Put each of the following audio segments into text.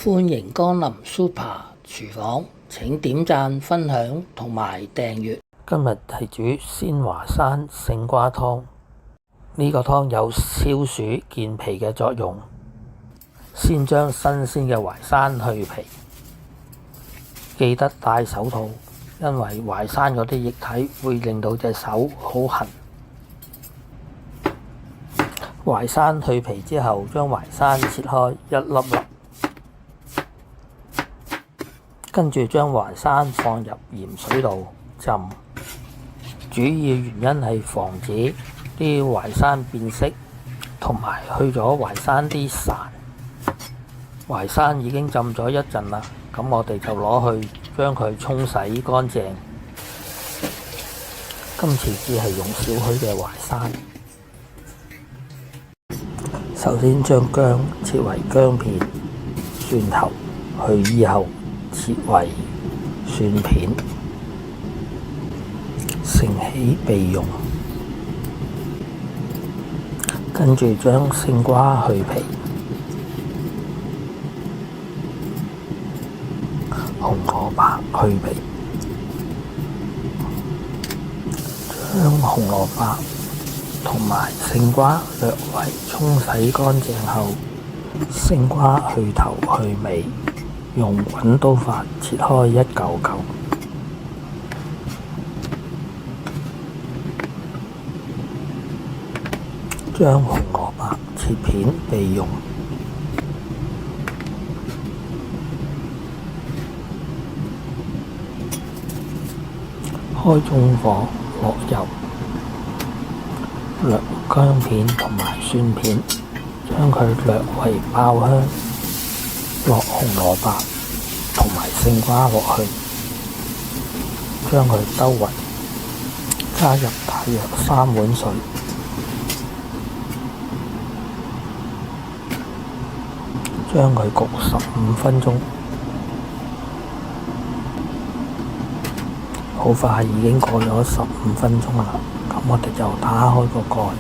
歡迎光臨 Super 廚房，請點讚、分享同埋訂閱。今日係煮鮮淮山勝瓜湯，呢個湯有消暑健脾嘅作用。先將新鮮嘅淮山去皮，記得戴手套，因為淮山嗰啲液體會令到隻手好痕。淮山去皮之後，將淮山切開一粒粒，跟住將淮山放入鹽水度浸。主要原因係防止啲淮山變色，同埋去咗淮山啲潺。淮山已經浸咗一陣啦，咁我哋就攞去將佢沖洗乾淨。今次只係用少許嘅淮山。首先將薑切為薑片，蒜頭去衣後切為蒜片，承起備用。跟住將勝瓜去皮，紅蘿蔔去皮，將紅蘿蔔同埋勝瓜略為沖洗乾淨後，勝瓜去頭去尾，用滾刀法切開一嚿嚿，將紅蘿蔔切片備用。開中火落油，略薑片同埋蒜片，將佢略為爆香，落紅蘿蔔同埋勝瓜落去，將佢兜勻，加入大約3碗水，將佢焗15分鐘。好快已經過咗15分鐘啦，咁我哋就打開個蓋，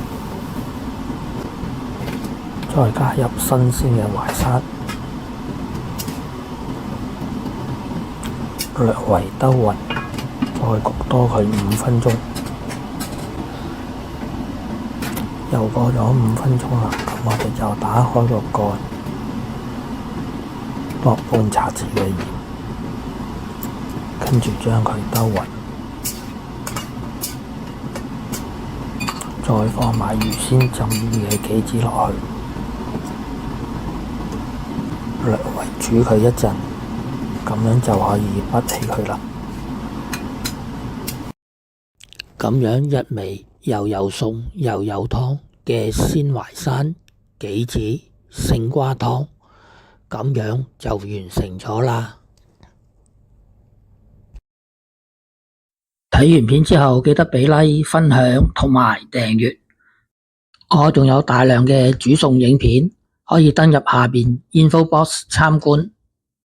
再加入新鮮嘅淮山，略為兜勻，再焗多佢5分鐘。又過咗5分鐘啦，咁我哋就打開個蓋，落半茶匙嘅鹽，跟住將佢兜勻。再放埋預先浸軟嘅杞子落去，略為煮佢一陣，咁樣就可以畢起佢啦。咁樣一味又有餸又有湯嘅鮮淮山杞子勝瓜湯，咁樣就完成咗啦。睇完片之後記得俾 like、分享同埋訂閱。我仲有大量嘅煮餸影片，可以登入下邊 info box 參觀。